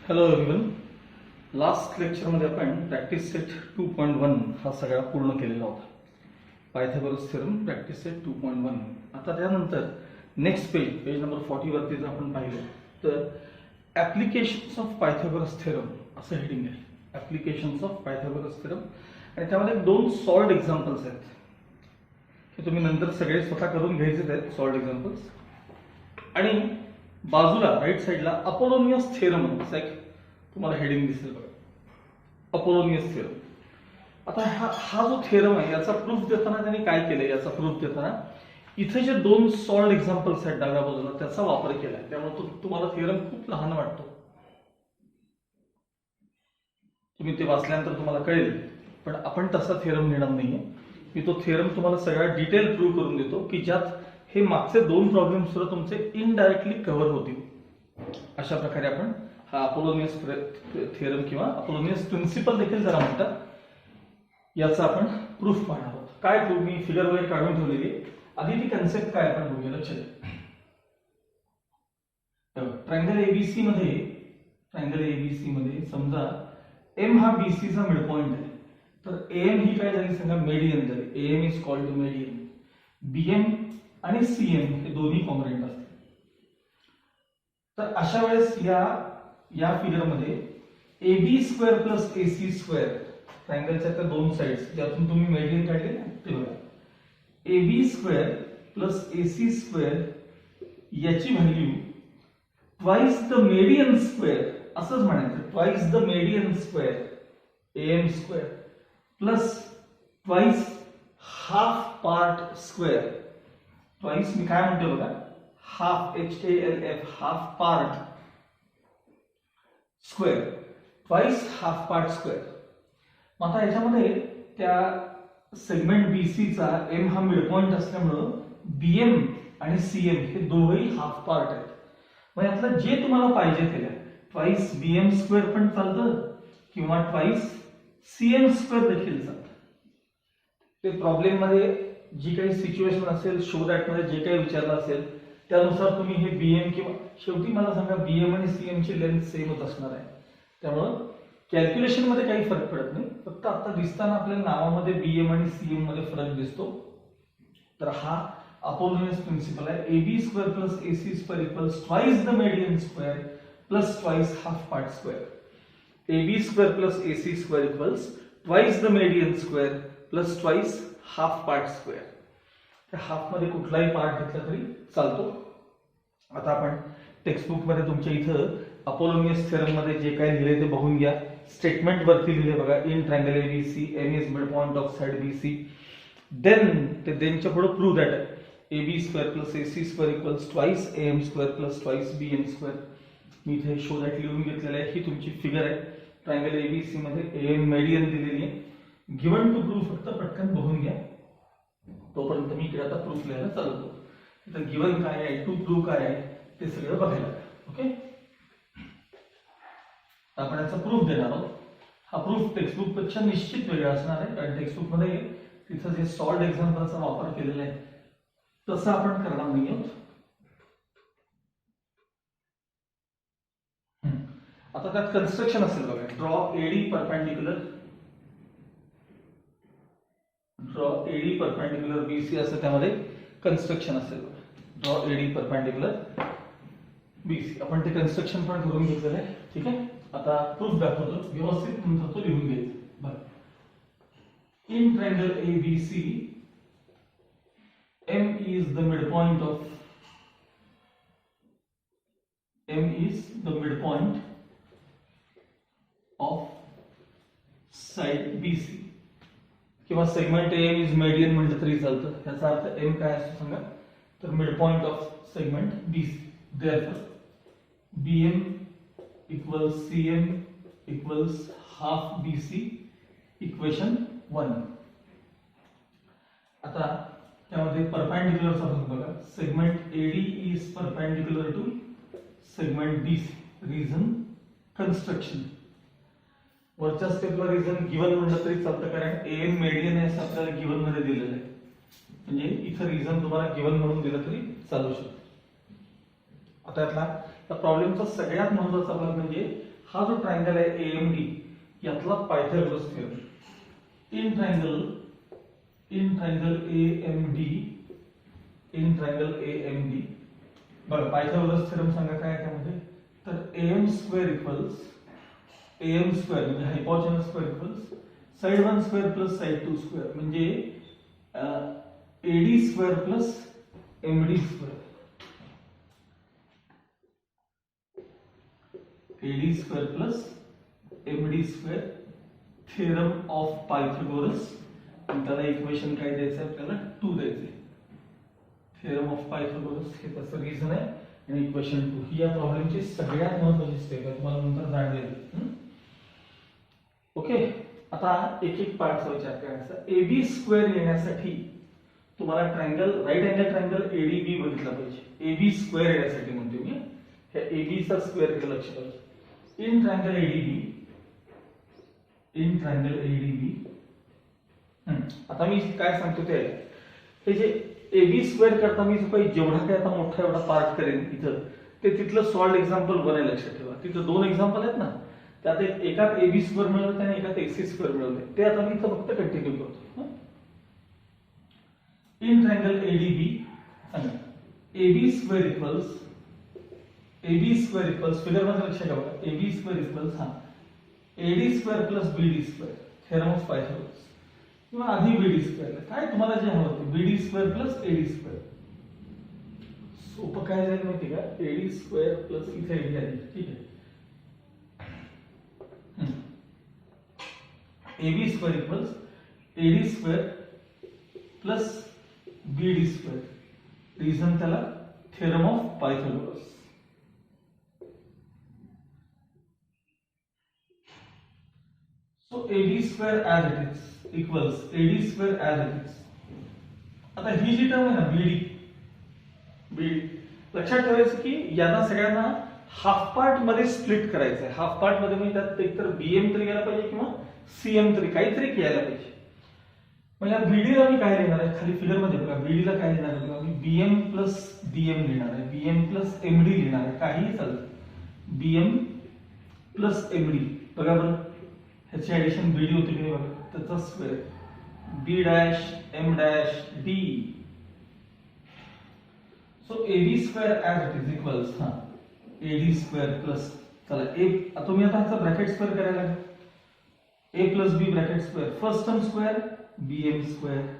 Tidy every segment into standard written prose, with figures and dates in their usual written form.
Hello everyone. Last लेक्चरमध्ये आपण practice set 2.1 हा सगळा पूर्ण केलेला होता. Pythagoras theorem practice set 2.1. आता त्यानंतर नेक्स्ट पेज नंबर 40 वरती जर आपण पाहिलं तर ॲप्लिकेशन्स ऑफ पायथागोरस थेरम असं हेडिंग आहे. ॲप्लिकेशन्स ऑफ पायथागोरस थेरम आणि त्यामध्ये 2 सॉल्व्ड एक्झाम्पल्स आहेत. हे तुम्ही नंतर सगळे स्वतः करून घ्यायचे आहेत सॉल्व्ड एक्झाम्पल्स. आणि बाजूला राईट साईडला अपोलोनियस थेरम असं एक तुम्हाला हेडिंग दिसेल बघा, अपोलोनियस थेरम. आता हा जो थेरम आहे याचा प्रूफ देताना त्यांनी काय केलंय, याचा प्रूफ देताना इथे जे 2 सॉल्व्ड एक्झाम्पल्स आहेत डाव्या बाजूला त्याचा वापर केलाय. त्यामुळे तुम्हाला थेरम खूप लहान वाटतो. तुम्ही ते वाचल्यानंतर तुम्हाला कळेल, पण आपण तसा थेरम लिहिणार नाहीये. मी तो थेरम तुम्हाला सगळा डिटेल प्रूव्ह करून देतो की ज्यात हे मागचे 2 प्रॉब्लेम सुद्धा तुमचे इनडायरेक्टली कव्हर होतील. अशा प्रकारे आपण हा अपोलोनियस थेरम किंवा अपोलोनियस प्रिन्सिपल देखील जरा म्हणतात, याचा आपण प्रूफ पाहणार आहोत. काय प्रूफ, मी फिगर वगैरे काढून ठेवलेली. आधी ती कन्सेप्ट काय आपण बघूया. लक्ष द्या. ट्रायंगल एबीसी मध्ये समजा एम हा बीसीचा मिड पॉइंट आहे, तर एम ही काय झाली सांगा, मेडियन झाली. M is called median. BM आणि सीएम हे दोन्ही कॉन्ग्रुएंट असतात. तर अशा वेळेस या फिगर मध्ये AB square plus AC square, ट्रायंगलच्या त्या 2 साइड्स ज्यातून तुम्ही मेडियन काढले ना ते बघा. AB square plus AC square याची value twice the median square असंच म्हणायचं. Twice the median square AM square plus twice half part square. Twice मी काय म्हणतो बघा, half HALF half part square, twice half part square. मग आता याच्यामध्ये त्या सेगमेंट BCचा M हा मिड पॉइंट असल्यामुळं BM आणि CM हे दोघेही हाफ पार्ट आहेत. मग यातलं जे तुम्हाला पाहिजे ते द्या. ट्वाइस BM स्क्वेअर पण चालतं किंवा ट्वाइस CM स्क्वेअर देखील चालतं. ते प्रॉब्लेम मध्ये जी काही सिच्युएशन असेल, शो दॅट मध्ये जे काही विचारलं असेल त्यानुसार तुम्ही हे BM किंवा शेवटी मला सांगा BM आणि CM ची लेंथ सेमच असणार आहे. त्यामुळं कॅल्क्युलेशन मध्ये काही फरक पडत नाही. फक्त आता दिसताना आपल्या नावामध्ये BM आणि CM मध्ये फरक दिसतो. तर हा अपोलोनियस प्रिन्सिपल आहे. AB square plus AC square equals twice the median square plus twice half part square. AB square plus AC square equals twice the median square plus twice half part square. त्या half मध्ये कुठलाही part घेतला तरी चालतो. आता आपण textbook मध्ये तुमच्या इथं अपोलोनियस थेरम मध्ये जे काही लिहिले ते बघून घ्या. स्टेटमेंट वरती लिहिले बघा, in triangle ABC M is mid point of side BC. देनच्या पुढे prove that AB square plus AC square equals twice AM square plus twice BM square. मी इथे शो दॅट लिहून घेतलेलं आहे. ही तुमची फिगर आहे. ट्रायंगल ABC मध्ये AM मेडियन दिलेली आहे. गिवन टू प्रूव्ह फक्त पटकन बघून घ्या. तोपर्यंत मी इकडे आता प्रूफ लिहायला चालू करतो. इथं गिवन काय आहे, टू प्रूव्ह काय आहे ते सगळं बघायला. ओके, आपण याचा प्रूफ देणार आहोत. हा प्रूफ टेक्स्टबुक पेक्षा निश्चित वेगळा असणार आहे, कारण टेक्स्टबुक मध्ये तिथं जे सॉल्व्ड एक्झाम्पलचा वापर केलेला आहे तसं आपण करणार नाही आहोत. आता त्यात कन्स्ट्रक्शन असेल बघा. ड्रॉ AD परपेंडिक्युलर BC असं त्यामध्ये कन्स्ट्रक्शन असेल बघा. Draw AD perpendicular BC. आपण ते कन्स्ट्रक्शन पण करून घेतलेलं आहे. ठीक आहे, आता प्रूफ दाखवतो. व्यवस्थित नंतर तो लिहून घ्यायचा. बघा, in triangle ABC M is the midpoint of side BC किंवा सेगमेंट AM इज मेडियन म्हटलं तरी चालतं. याचा अर्थ M काय असतो सांगा, तर mid point of segment BC. Therefore BM equals CM equals half BC. Equation 1. आता त्यामध्ये परपेंडिक्युलरचा भाग बघा. Segment AD is perpendicular to segment BC. Reason construction. वरच्या स्टेपला रिझन गिवन म्हणलं तरी चालतं, कारण AM मेडियन आहे असं आपल्याला गिवन मध्ये दिलेलं आहे. म्हणजे इथं रिझन तुम्हाला गिवन म्हणून दिलं तरी चालू शकतं. आता यातला त्या प्रॉब्लेमचा सगळ्यात महत्त्वाचा भाग म्हणजे हा जो ट्रायंगल आहे एएमडी यातला Pythagoras theorem in triangle AMD बघा पायथागोरस थेरम सांगा काय आहे त्यामध्ये तर एएम स्क्वेअर म्हणजे hypotenuse square equals side 1 square plus side 2 square म्हणजे AD square plus MD square AD square plus MD square theorem of Pythagoras आणि त्याला इक्वेशन काय द्यायचं आपल्याला 2 द्यायचे थेरम ऑफ पायथागोरस हे त्याचं रिझन आहे आणि इक्वेशन 2 ही या प्रॉब्लेमची सगळ्यात महत्त्वाची स्टेप आहे तुम्हाला नंतर जाणवेल ओके आता एक एक पार्टचा विचार करायचा एबी स्क्वेअर येण्यासाठी तुम्हाला triangle right angle triangle ADB बघितला पाहिजे एबी स्क्वेअर येण्यासाठी म्हणतो मी ह्या एबी चा स्क्वेअर कडे लक्ष द्या इन ट्रायंगल एडीबी आता मी काय सांगतो ते हे जे एबी स्क्वेअर करता मी जो काही जेवढा काय आता मोठा एवढा पार्ट करेन इथं ते तिथलं सॉल्ड एक्झाम्पल बने लक्षात ठेवा तिथं 2 एक्झाम्पल आहेत ना त्यात एकात एबी स्क्वेअर मिळवलं आणि एकात एक्सी स्क्वेअर मिळवले ते आता मी इथं फक्त कंटिन्यू करतो इन ट्रायंगल एडीबी सांगा एबी स्क्वेअर इक्वल्स फिगर मध्ये लक्ष ठेवा AB square equals AD square plus BD square theorem of Pythagoras किंवा आधी बीडी स्क्वेअर काय तुम्हाला जे हवं ते BD square plus AD square सोपं काय जाईल माहिती का एडी स्क्वेअर प्लस इथे एडी आली ठीक आहे AB square equals AD square plus BD square reason त्याला theorem of Pythagoras so AD square as it is equals AD square as it is आता ही जी टर्म आहे ना बीडी लक्षात ठेवायचं की यांना सगळ्यांना हाफ पार्ट मध्ये स्प्लिट करायचं आहे हाफ पार्ट मध्ये म्हणजे त्यात एकतर बीएम तरी गेला पाहिजे किंवा सीएम तरी काहीतरी घ्यायला पाहिजे मग या बीडीला मी काय लिहिणार आहे खाली फिगर मध्ये बघा बीडीला काय लिहिणार आहे बघा मी बीएम प्लस डीएम लिहिणार आहे बीएम प्लस एमडी लिहिणार आहे काहीही चालतं बीएम प्लस एमडी बघा बरं ह्याची ऍडिशन बीडी होती की बघा त्याचा square B dash M dash D so AB square as it is equals AD square plus चला ए तुम्ही आता ह्याचा ब्रॅकेट स्क्वेअर करायला लागेल a plus b bracket square first term square bm square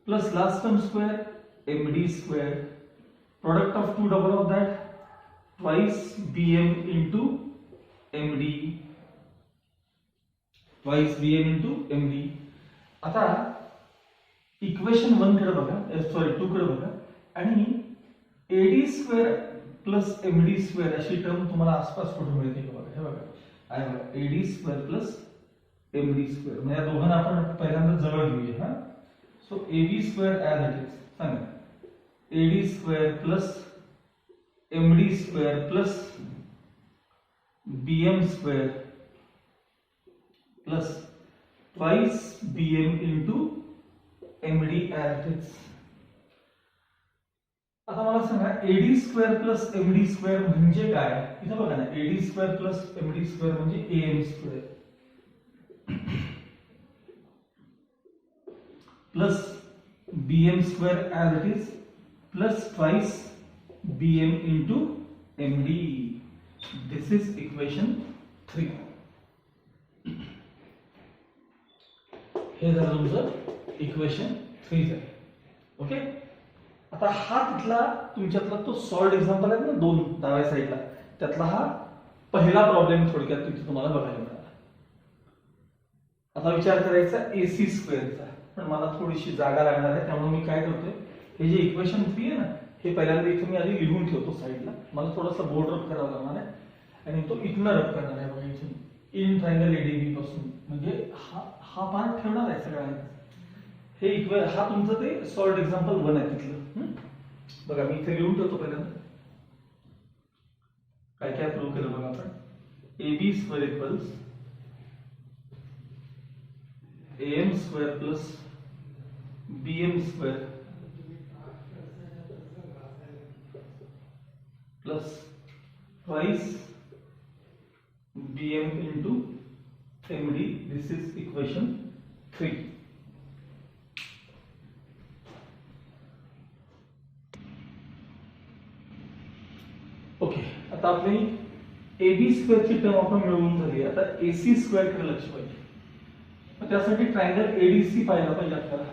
plus last term square md square product of two double of that twice bm into md आता equation 1 कडे बघा सॉरी 2 कडे बघा आणि ad square plus md square अशी term तुम्हाला आसपास कुठे मिळते का बघा हे बघा आहे बघा ad square plus MD square म्हणजे या दोघांना आपण पहिल्यांदा जवळ घेऊया so AB square as it is सांगा AD square plus MD square plus BM square plus twice BM into MD as it is आता मला सांगा AD square plus MD square म्हणजे काय इथं बघा ना AD square plus MD square म्हणजे AM square plus bm square as it is plus twice bm into md this is equation 3 हे झालं तुमचं इक्वेशन 3 झालं ओके आता हा तिथला तुमच्यातला तो सॉल्ड एक्झाम्पल आहे ना 2 डाव्या साईडला त्यातला हा पहिला प्रॉब्लेम थोडक्यात तिथे तुम्हाला बघायला मिळाला आता विचार करायचा एसी स्क्वेअरचा पण मला थोडीशी जागा लागणार आहे त्यामुळे मी काय करतोय हे जे इक्वेशन 3 आहे ना हे पहिल्यांदा इथे मी आधी लिहून ठेवतो साईडला मला थोडासा बोर्ड रब करावा लागणार आहे आणि तो इथनं रब करणार आहे बघा इथून इन ट्रायंगल एडीबी पासून म्हणजे हा पार्ट ठेवणार आहे सगळ्यांना हे हा तुमचं ते सॉल्ड एक्झाम्पल 1 आहे तिथलं बघा मी इथे लिहून ठेवतो पहिल्यांदा काय काय प्रूव्ह केलं बघा आपण AB square equals am square plus bm square plus twice bm into md. This is equation 3. Okay, आता आपली AB स्क्वेअर ची टर्म आपण मिळवून झाली. आता AC स्क्वेअर कडे लक्ष पाहिजे. मग त्यासाठी ट्रायंगल ADC पाहायला पाहिजे आपल्याला.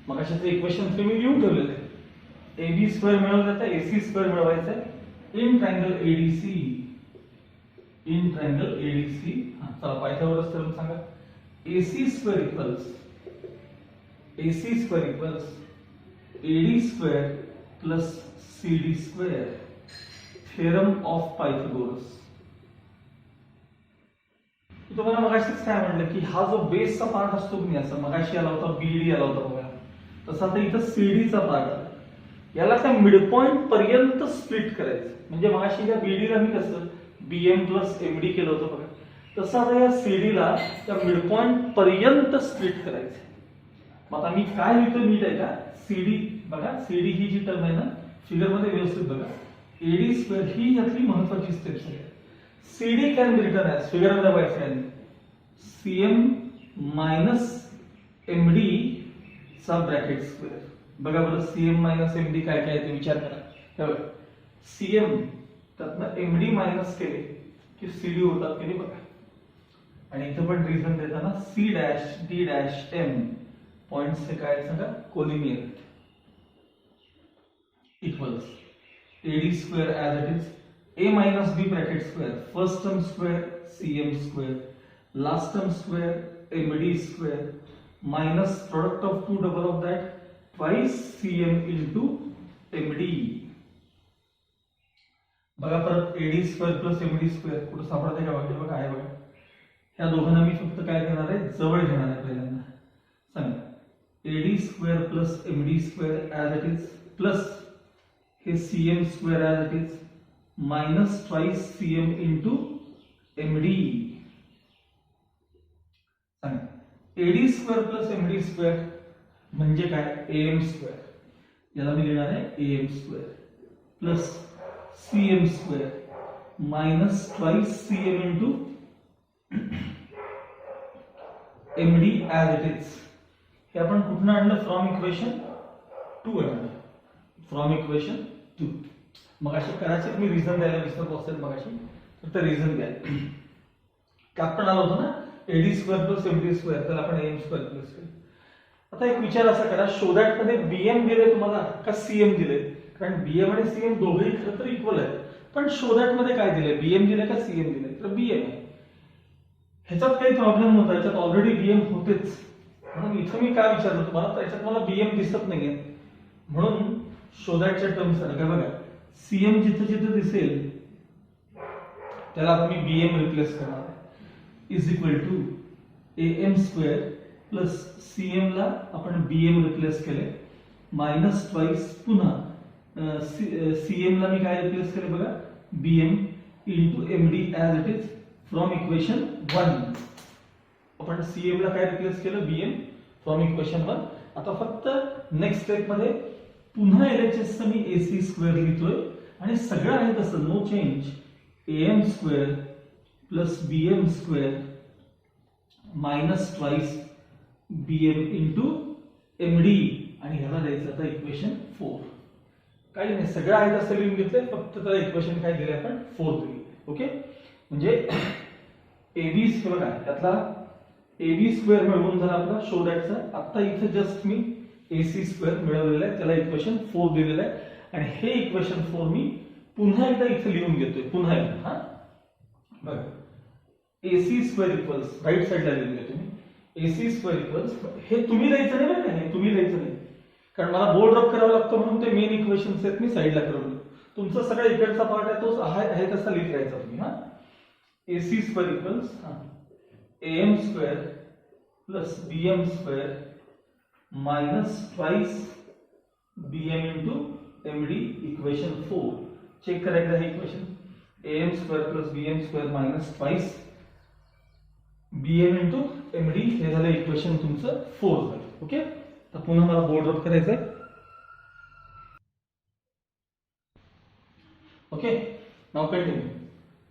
मग अशाचं इक्वेशन 3 मी लिहून ठेवलेलं आहे. AB स्क्वेअर मिळवलं तर AC स्क्वेअर मिळवायचा आहे in triangle ADC. In triangle ADC. हां, चला पायथागोरस थेरम सांगा. AC square equals AD square plus CD square. Theorem of Pythagoras. तुम्हाला मगाशीच काय म्हटलं की हा जो बेसचा पार्ट असतो की नाही, असं मगाशी आला होता BD आला होता बघा, तसा आता इथं CD चा पार्ट आहे. याला त्या मिड पॉइंट पर्यंत स्प्लिट करायचं. म्हणजे मगाशी त्या BD ला मी कसं BM प्लस MD केलं होतं बघा, तसं आता या CD ला त्या मिड पॉइंट पर्यंत स्प्लिट करायचं. मग आता मी काय लिहितो नीट आहे का? CD बघा, CD ही जी टर्म आहे ना फिगर मध्ये व्यवस्थित बघा. AD स्क्वेअर ही यातली महत्त्वाची स्टेप्स आहे. CD can be written as figure मध्ये बघायचं CM मायनस MD चा ब्रॅकेट स्क्वेअर. बघा बरं, CM मायनस MD काय काय ते विचार करा. हे बघा, CM त्यातनं MD मायनस केले की CD होतात की नाही बघा. आणि इथं पण रिझन देताना C dash D dash M points हे काय सांगा, collinear equals AD square as it is A minus B bracket square. First term square CM square, last term square MD square minus product of two double of that twice CM into MD. बघा परत AD square plus MD square कुठं सापडते का बघा, बघा आहे बघा. ह्या दोघांना मी फक्त काय घेणार आहे, जवळ घेणार आहे. पहिल्यांदा सांगा AD square plus MD square as it is plus हे CM square as it is minus twice CM into MD. सांगा AD square plus MD square म्हणजे काय, AM स्क्वेअर. याला मी लिहिणार आहे AM square plus CM square minus twice CM into MD as it is. हे आपण कुठून आणलं, फ्रॉम इक्वेशन 2 आणलं. From equation 2. मग अशी कदाचित मी रिझन द्यायला विसरलो असेल मगाशी, तर ते रिझन द्या. आपण आलो होतो ना AD square plus MD square, तर आपण AM स्क्वेअर प्लस केलं. आता एक विचार असा करा, शो दॅट मध्ये BM दिले तुम्हाला का CM दिले? कारण BM आणि CM दोघेही खरं तर इक्वल आहेत, पण शो दॅट मध्ये काय दिले, BM दिले का CM दिले? तर BM आहे. ह्याच्यात काही प्रॉब्लेम नव्हता, याच्यात ऑलरेडी BM होतेच. म्हणून इथं मी काय विचारलं तुम्हाला, त्याच्यात मला BM दिसत नाहीये. म्हणून शो दॅटच्या टर्म्स काय बघा, CM जिथे जिथे दिसेल त्याला आता मी BM रिप्लेस करणार आहे. Is equal to AM square plus CM ला आपण BM रिप्लेस केले मायनस ट्वाइस पुन्हा CM ला मी काय रिप्लेस केले बघा, BM into MD as it is from equation 1. आपण CM ला काय रिप्लेस केलं, BM फ्रॉम इक्वेशन 1. आता फक्त नेक्स्ट स्टेप मध्ये पुन्हा LHS चं मी AC स्क्वेअर लिहितोय आणि सगळं आहे तसं, no change. AM square plus BM square minus twice BM into MD आणि ह्याला द्यायचं आता इक्वेशन 4. काही नाही, सगळं आहे तसं लिहून घेतलंय, फक्त त्याला इक्वेशन काय दिले आपण, 4 दिली. ओके, म्हणजे AB स्क्वेअर काय, त्यातला AB स्क्वेअर मिळवून झाला आपला शो दॅटचा. आता इथं जस्ट मी AC स्क्वेअर मिळवलेला आहे, त्याला इक्वेशन 4 दिलेलं आहे. आणि हे इक्वेशन 4 मी पुन्हा एकदा इथे लिहून घेतोय, पुन्हा एकदा. हा बघा, AC स्क्वेअर इक्वल्स राईट साइडला लिहून घेतो मी. AC स्क्वेअर इक्वल्स, हे तुम्ही लिहायचं नाही बरं का, हे तुम्ही लिहायचं नाही, कारण मला बोर्ड ड्रॉप करावं लागतं म्हणून ते मेन इक्वेशन्स आहेत मी साइडला करून. तुमचा सगळा इकडचा पार्ट आहे तो आहे तसा लिहित राहायचा तुम्ही. हा AC square equals AM square plus BM square minus twice BM into MD equation 4. Check करायचं आहे equation. AM square plus BM square minus twice BM into MD हे झालं इक्वेशन तुमचं 4 झालं. ओके, तर पुन्हा मला बोर्ड ड्रॉप करायचंय. Okay, now continue.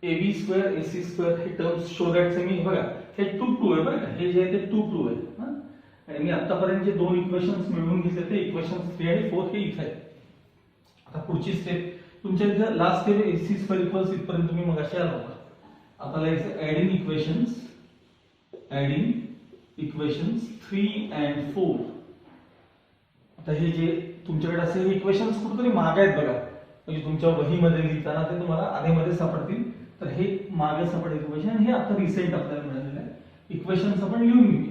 AB square AC square हे टर्म्स शो दॅट सेमी बघा हे 2 2 आहे बरं का, हे जे आहे ते 2 2 आहे हा. आणि मी आतापर्यंत जे दोन इक्वेशन्स मिळवून घेतले ते इक्वेशन्स 3 आणि 4 हे इथे आहे. आता पुढची स्टेप तुमच्या इथे last step AC square equals इथपर्यंत तुम्ही मगाशी आला होता. आता लिहायचं ऍडिंग इक्वेशन्स 3 and 4. आता हे जे तुमच्याकडे असे हे इक्वेशन्स कुठेतरी मागे आहेत बघा, म्हणजे तुमच्या वहीमध्ये लिहिताना ते तुम्हाला आधीमध्ये सापडतील. तर हे मागे सापडेल इक्वेशन, हे आता रिसेंट आपल्याला मिळालेलं आहे. इक्वेशन्स आपण लिहून घेऊया.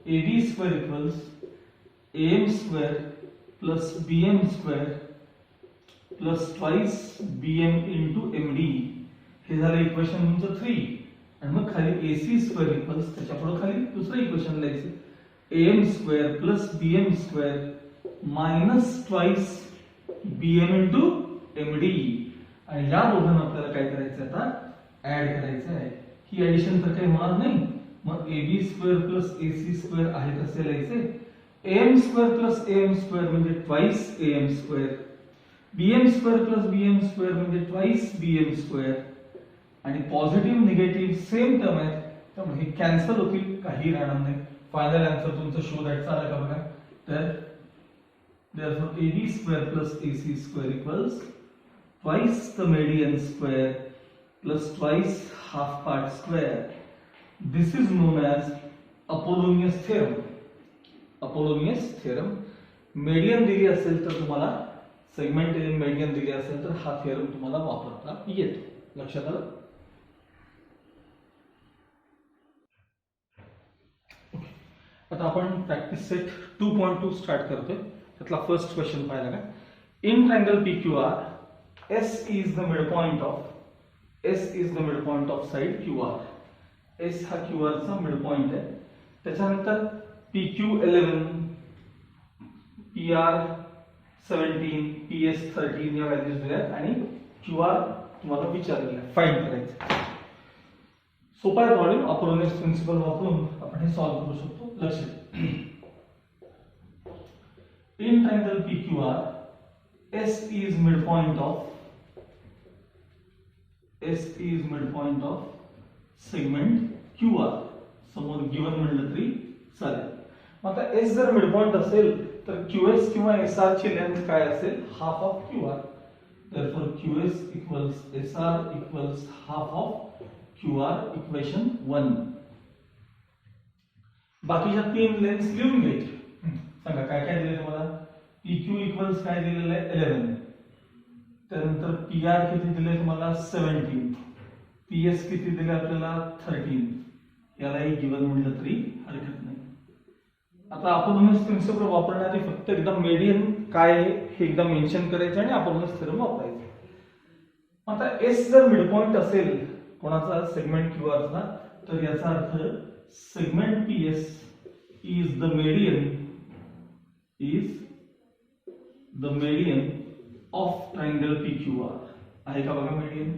AB square equals AM square plus BM square plus twice BM into MD हे झालं इक्वेशन तुमचं 3. आणि मग खाली AC स्क्वेअर इक्वल्स त्याच्या पुढे खाली दुसरं इक्वेशन लिहायचं AM square plus BM square minus twice BM into MD. आणि या दोघांना आपल्याला काय करायचं आता ऍड करायचं आहे. ही ऍडिशन तर काही होणार नाही, मग AB square plus AC square आहे तसे लिहायचे. AM square plus AM square म्हणजे twice AM square, BM square plus BM square म्हणजे ट्वाइस BM स्क्वेअर. आणि पॉझिटिव्ह निगेटिव्ह सेम टर्म आहेत त्यामुळे हे कॅन्सल होतील, काही राहणार नाही. फायनल आन्सर तुमचं शो दॅट आलं का बघा. तर therefore AB square plus AC square equals twice the median square plus twice half part square. This is known as Apollonius theorem. Apollonius theorem. Median दिली असेल तर तुम्हाला सेगमेंट मीडियन दिली असेल तर हा थिअरम तुम्हाला वापरता येतो. लक्षात आलं. आता आपण प्रॅक्टिस सेट 2.2 स्टार्ट करतोय. त्यातला फर्स्ट क्वेश्चन पाहिला का. In triangle PQR S is the midpoint of side QR. S हा QR चा मिडपॉइंट आहे. त्याच्यानंतर PQ11 PR 17 PS 13 या व्हॅल्यूज दिल्यात आणि QR तुम्हाला विचारलेलं आहे फाइंड करायचं. सोपा आहे प्रॉब्लेम. अपोलोनियस प्रिन्सिपल वापरून आपण हे सॉल्व्ह करू शकतो. लक्ष द्या. In triangle PQR, S is midpoint of segment QR. समोर गिवन म्हणलं तरी चालेल. मग आता S जर मिडपॉइंट असेल तर QS किंवा SR ची लेंथ काय असेल, half of QR. therefore QS equals SR equals half of QR. Equation 1. बाकीच्या तीन लेंथ्स लिहून घ्यायचे. सांगा काय काय दिले तुम्हाला. PQ इक्वल्स काय दिलेलं आहे 11. त्यानंतर PR किती दिले तुम्हाला 17. PS किती दिले आपल्याला 13. यालाही गिवन म्हणलं तरी हरकत नाही. आता अपोलोनियस प्रिन्सिपल वापरण्याआधी फक्त एकदा मीडियन काय आहे हे एकदा मेन्शन करायचं आणि अपोलोनियस थेरम वापरायचं. आता S जर मिडपॉइंट असेल कोणाचा सेगमेंट QRचा तर याचा अर्थ segment PS is the median of triangle PQR. आहे का बघा मीडियन.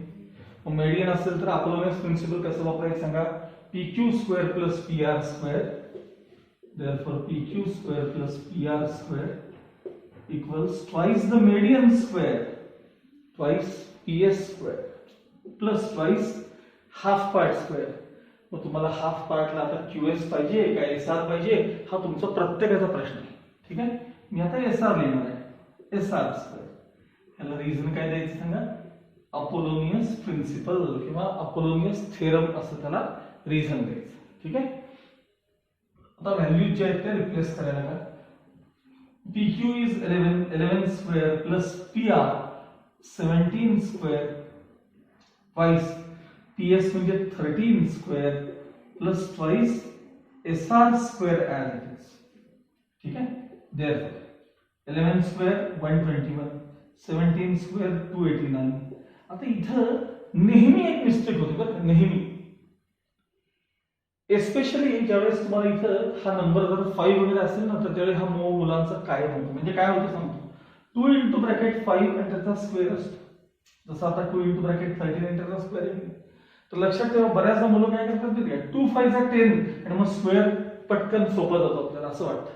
मग मीडियन असेल तर अपोलोनियस प्रिन्सिपल कसं वापरायचं सांगा. PQ square plus PR square. therefore PQ square plus PR square equals twice the median square twice PS square plus twice half part square. मग तुम्हाला हाफ पार्टला आता QS पाहिजे का SR पाहिजे हा तुमचा प्रत्येकाचा प्रश्न आहे. ठीक आहे. मी आता SR लिहिणार आहे. SR square. याला रिझन काय द्यायचं सांगा. अपोलोनियस प्रिन्सिपल किंवा अपोलोनियस थेरम असं त्याला रिझन द्यायचं. ठीक आहे. आता व्हॅल्यूज जे आहेत त्या रिप्लेस करायला का. PQ is 11 square plus PR 17 square twice PS म्हणजे 13 square plus twice SR square as it is. ठीक आहे. therefore 11 square 121 17 square 289. आता इथं नेहमी एक मिस्टेक होते बरं नेहमी. एस्पेशली ज्यावेळेस तुम्हाला इथं हा नंबर जर 5 वगैरे असेल ना तर त्यावेळी हा मुलांचा काय होतो म्हणजे काय होतं सांगतो. 2 इंटू ब्रॅकेट 5 आणि त्याचा स्क्वेअर असतो. जसं आता 2 इंटू ब्रॅकेट 13 आणि त्याचा स्क्वेअर आहे. तर लक्षात ठेवा बऱ्याचदा मुलं काय करतात ते 2 5 चा 10 आणि मग स्क्वेअर पटकन सोपं जातो आपल्याला असं वाटतं.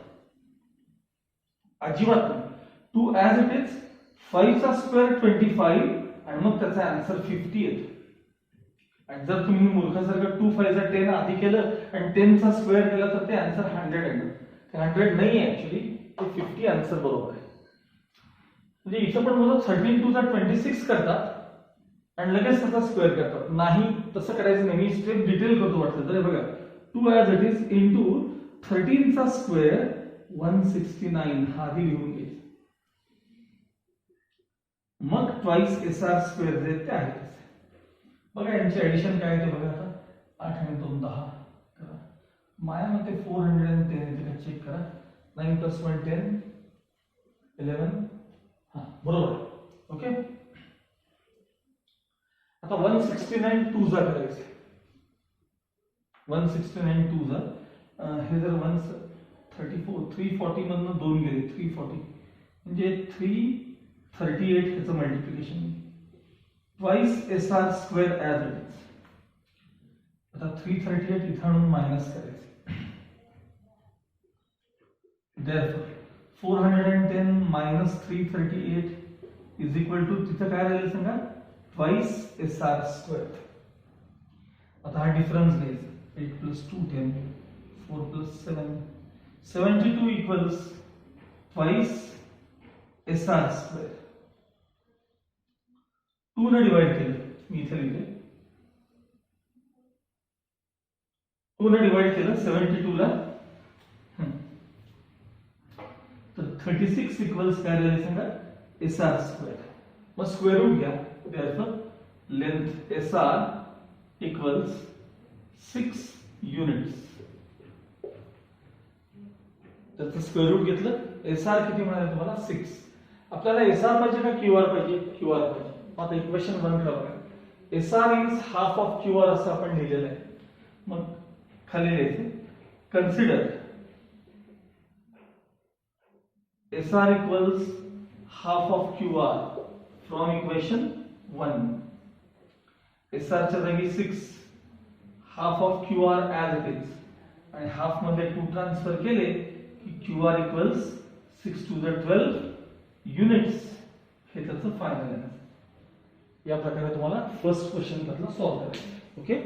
अजिबात नाही. 2 ऍज इट इज 5 चा स्क्वेअर 25 आणि मग त्याचा आन्सर 50 येतो. आणि जर तुम्ही मूर्खासारखं 2 5 चा 10 आधी केलं आणि 10 चा स्क्वेअर केला तर ते आन्सर 100 येणार. 100 नाही आहे ऍक्च्युली, ते 50 आन्सर बरोबर आहे. म्हणजे इथं पण मला 13 2 चा 26 करतात आणि लगेच त्याचा स्क्वेअर करतात. नाही, तसं करायचं नाही. मी स्टेप डिटेल करतो वाटलं तर. बघा 2 ॲज इट इज इंटू 13 चा स्क्वेअर 169 हा आधी लिहून घ्यायचा. मग ट्वाइस SR स्क्वेअर जे ते आहे. बघा यांचे ऍडिशन काय ते बघा. आता 8 आणि 2 10 करा. मायामध्ये 410 येते का चेक करा. 9 + 1 10 11 हा बरोबर आहे. ओके. आता 169 2 जा करायचं. 169 2 जा हे जर 134 340 मधनं 2 गेले 340 म्हणजे 338 ह्याचं multiplication. Twice SR square as it is. आता 338 इथं आणून मायनस करायचं. Therefore 410 minus 338 is equal to तिथं काय राहिलं सांगा. Twice SR square. आता हा डिफरन्स घ्यायचा. 8 + 2 10 4 + 7 72 equals ट्वाइस SR स्क्वेअर. 2 ने डिवाइड केलं. मी इथे लिहिले 2 ने डिवाइड केलं 72 ला. तर 36 इक्वल्स काय राहिले सांगा. SR square. मग स्क्वेअर रूट घ्या. Therefore length SR equals 6 units. त्याचं स्क्वेअर रूट घेतलं. SR किती मिळालं तुम्हाला 6. आपल्याला SR पाहिजे का QR पाहिजे. QR पाहिजे. आता इक्वेशन 1 कडे बघा. SR is half of QR असं आपण लिहिलेलं आहे. मग खाली लिहायचं consider SR equals half of QR from equation 1. SR च्या जागी 6 half of QR as it is आणि हाफ मध्ये 2 ट्रान्सफर केले की QR equals 6 to the 12 units. हे त्याचं फायनल आहे. या प्रकारे तुम्हाला फर्स्ट क्वेश्चन त्यातला सॉल्व करायचं. Okay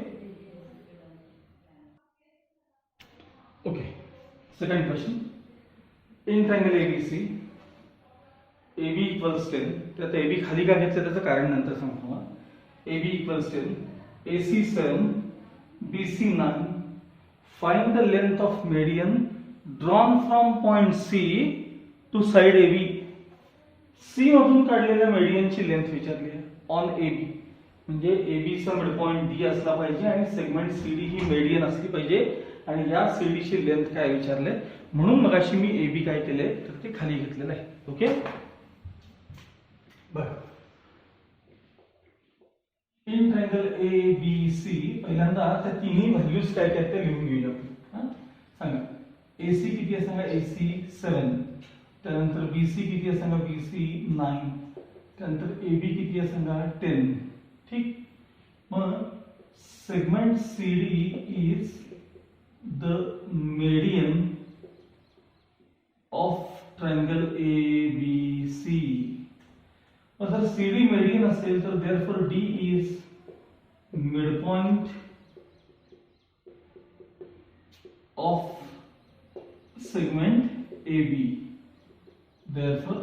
okay. Second question. In triangle ABC AB equals 10. त्यात AB खाली का घेतलं त्याचं कारण नंतर सांगतो तुम्हाला. AB equals 10, AC 7, BC 9. Find the length of median drawn from point C to side AB. C मधून काढलेल्या मेडियनची लेंथ विचारली आहे ऑन AB. म्हणजे AB चा मिड पॉइंट D असला पाहिजे आणि सेगमेंट CD ही मेडियन असली पाहिजे आणि या CD ची लेंथ काय विचारले. म्हणून मगाशी मी AB काय केले तर ते खाली घेतलेलं आहे. ओके बरं. इन ट्रायंगल ABC पहिल्यांदा त्या तिन्ही व्हॅल्यूज काय काय ते लिहून घेऊया आपण. सांगा AC किती आहे सांगा. AC 7. त्यानंतर BC किती आहे सांगा. BC 9. त्यानंतर AB किती आहे सांगा. 10. ठीक. मग segment CD is the median of triangle ABC. जर CD मेडियन असेल तर therefore D is midpoint of segment AB. Therefore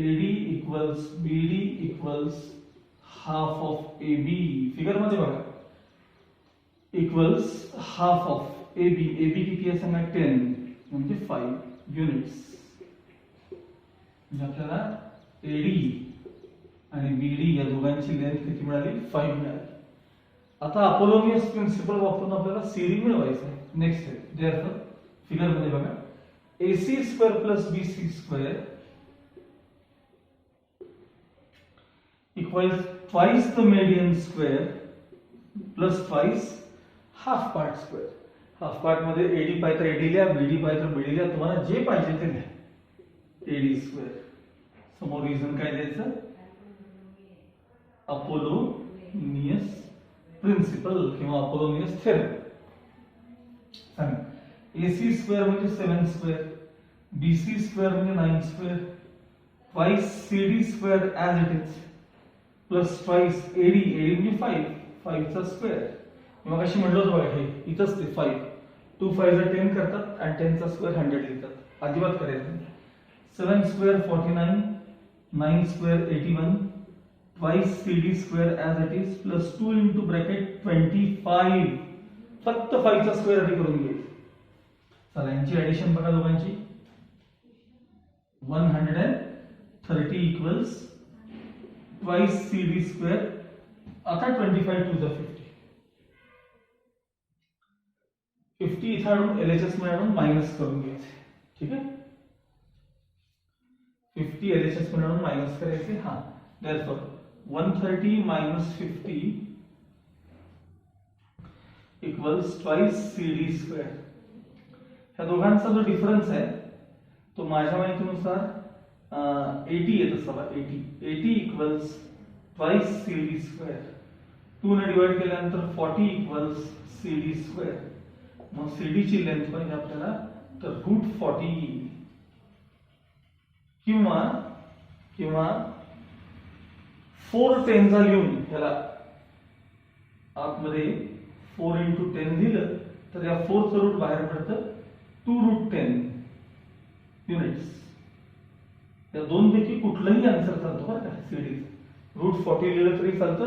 AD equals BD equals half of AB. Figure मध्ये बघा equals half of AB. AB किती आहे सांगा. 10 म्हणजे 5 units. म्हणजे आपल्याला AD आणि BD या दोघांची लेंथ किती मिळाली. 5 मिळाली. आता अपोलोनियस प्रिन्सिपल वापरून आपल्याला CD मिळवायचं आहे. Next step. देअरफॉर फिगर मध्ये बघा AC square plus BC square equals twice the median square plus twice half part square. Half part मध्ये AD पाहिजे तर AD लिहा, BD पाहिजे तर BD लिहा. तुम्हाला जे पाहिजे ते लिहा. AD स्क्वेअर समोर रिझन काय द्यायचं. अपोलोनियस प्रिन्सिपल किंवा अपोलोनियस थेरम. सांगा AC स्क्वेअर म्हणजे 7 स्क्वेअर, BC स्क्वेअर म्हणजे 9 square, twice CD square as it is plus twice AD म्हणजे 5 5 चा स्क्वेअर. मग अशी म्हणलं होतं बघा, हे इथंच ते 5 2 5 चा 10 करतात आणि 10 चा स्क्वेअर 100 लिहितात. अजिबात करायचं नाही. 7 square 49, 9 square 81, twice CD square as it is plus 2 into bracket 25. फक्त 5 चा स्क्वेअर आधी करून घ्यायचं. चला यांची ऍडिशन बघा दोघांची. 130 equals twice CD square. आता 25 to the 50. 50 इथं LHS मिळून मायनस करून घ्यायचे. ठीक आहे. 50 LHS मिळून मायनस करायचे. हा, therefore 130 minus 50 equals twice CD square. ह्या दोघांचा जो डिफरन्स आहे तो माझ्या माहितीनुसार 80 येत असावा. 80 equals twice CD square. 2 ने डिवाइड केल्यानंतर 40 equals CD square. मग CD ची लेंथ पाहिजे आपल्याला तर √40 किंवा 4 10 चा लिहून ह्याला आतमध्ये 4 into 10 दिलं तर या 4 चं रूट बाहेर पडतं 2√10 युनिट्स. या दोन पैकी कुठलंही आन्सर चालतो बरं का. सीडी √40 लिहिलं तरी चालतं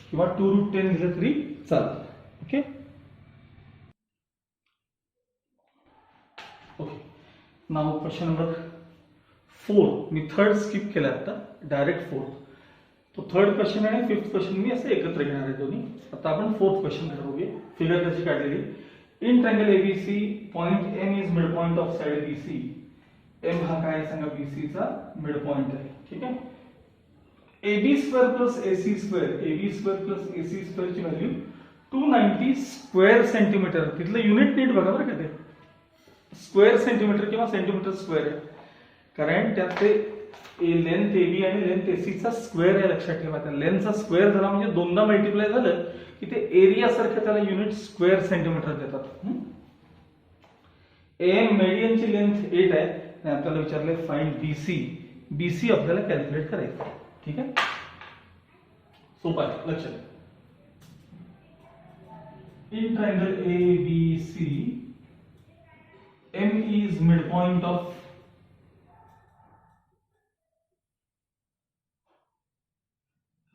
किंवा 2√10 लिहिलं तरी चालतं. Okay okay. Now question number 4. मी थर्ड स्किप केला आता, डायरेक्ट 4. तो थर्ड क्वेश्चन आणि फिफ्थ क्वेश्चन मी असं एकत्र घेणार आहे दोन्ही. आता आपण फोर्थ क्वेश्चन बघूया. फिगर कशी काढलेली. In triangle ABC point M is mid point of side BC. M हा काय सांगा बीसी चा मिड पॉइंट आहे. ठीक आहे. AB square plus AC square, AB square plus AC square ची व्हॅल्यू 290 स्क्वेअर सेंटीमीटर. तिथलं युनिट नीट बघा बरं का, ते स्क्वेअर सेंटीमीटर किंवा सेंटीमीटर स्क्वेअर आहे, कारण त्यात ते लेंथ AB आणि लेंथ AC चा स्क्वेअर आहे. लक्षात ठेवा, त्या लेंथचा स्क्वेअर झाला म्हणजे दोनदा मल्टिप्लाय झालं की ते एरिया सारखं त्याला युनिट स्क्वेअर सेंटीमीटर देतात. AM मेडियनची लेंथ 8 आहे आणि आपल्याला विचारले फाइंड BC. BC आपल्याला कॅल्क्युलेट करायचं. ठीक आहे, सोपं आहे, लक्षात. In triangle ABC M is midpoint of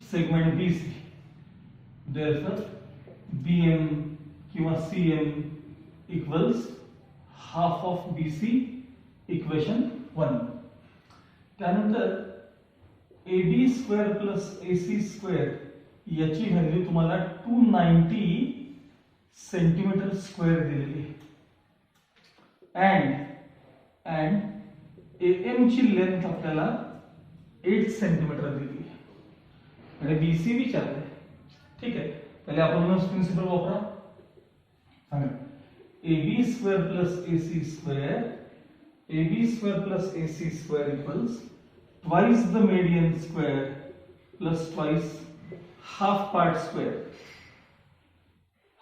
segment BC. Therefore, BM किंवा CM equals half of BC. Equation 1. त्यानंतर AB square plus AC square याची व्हॅल्यू तुम्हाला 290 सेंटीमीटर स्क्वेअर दिलेली आहे. and AM ची लेंथ आपल्याला 8 सेंटीमीटर दिली आहे आणि BC विचारले. ठीक आहे, पहिले आपण प्रिन्सिपल वापरा. सांगा AB square plus AC square, AB square plus AC square equals twice the median square plus twice half part square.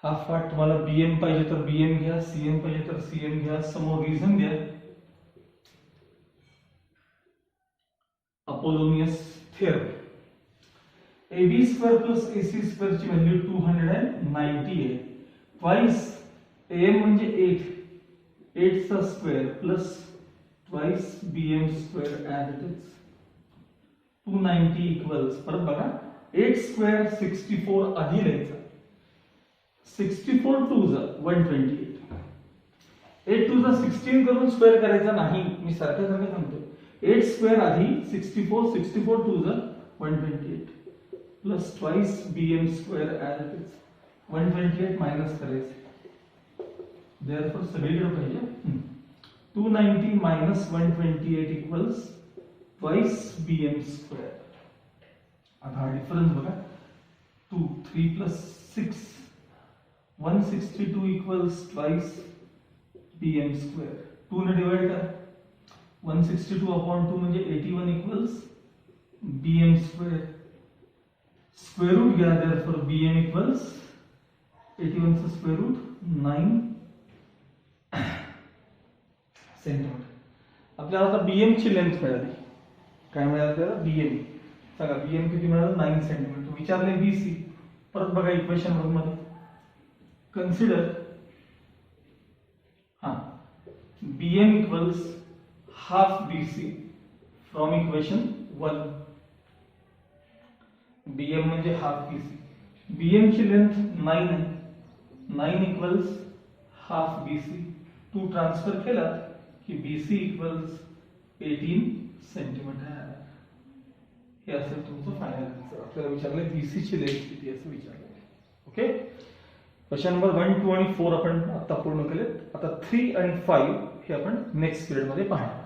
Half part तुम्हाला BM पाहिजे तर BM घ्या, CM पाहिजे तर CM घ्या. समोर रिझन द्या. Apollonius theorem. AB square plus AC square ची व्हॅल्यू 290 आहे. ट्वाइस AM म्हणजे 8 चा square plus twice BM square as it is 290 equals. परत बघा 8 स्क्वेअर 64 आधी लिहायचा. 64 टू जा 128. 8 टू जा 16 करून स्क्वेअर करायचा नाही, मी सारखं सांगतो. 8 स्क्वेअर आधी 64 64 टू जा 128 plus twice BM square as it is 128 minus करायचे. देयरफॉर सगळीकडे पाहिजे 290 minus 128 equals twice BM square. आता हा डिफरन्स बघा. 2 3 plus 6 162 equals twice BM square. 2 ने डिवाइड करा. 162 upon 2 म्हणजे 81 equals BM square. Square root घ्या. therefore BM equals 81 चा स्क्वेअर रूट 9 सेंटीमीटर. आपल्याला आता BM ची लेंथ मिळाली. काय मिळालं त्याला? BM. सांगा BM किती मिळालं? 9 सेंटीमीटर. विचारले BC परत बघा इक्वेशन 1 मध्ये consider BM equals half BC from equation 1. BM म्हणजे हाफ BC. BM ची लेंथ 9 आहे. 9 इक्वल्स हाफ BC. 2 ट्रान्सफर केला की BC इक्वल्स 18 सेंटीमीटर. हे असेल तुमचं फायनल आन्सर. आपल्याला विचारलं BC ची लेंथ किती असं विचारलं. ओके, क्वेश्चन नंबर 1, 2 आणि 4 आपण आता पूर्ण केले. आता 3 आणि 5 हे आपण नेक्स्ट पिरियड मध्ये पाहणार.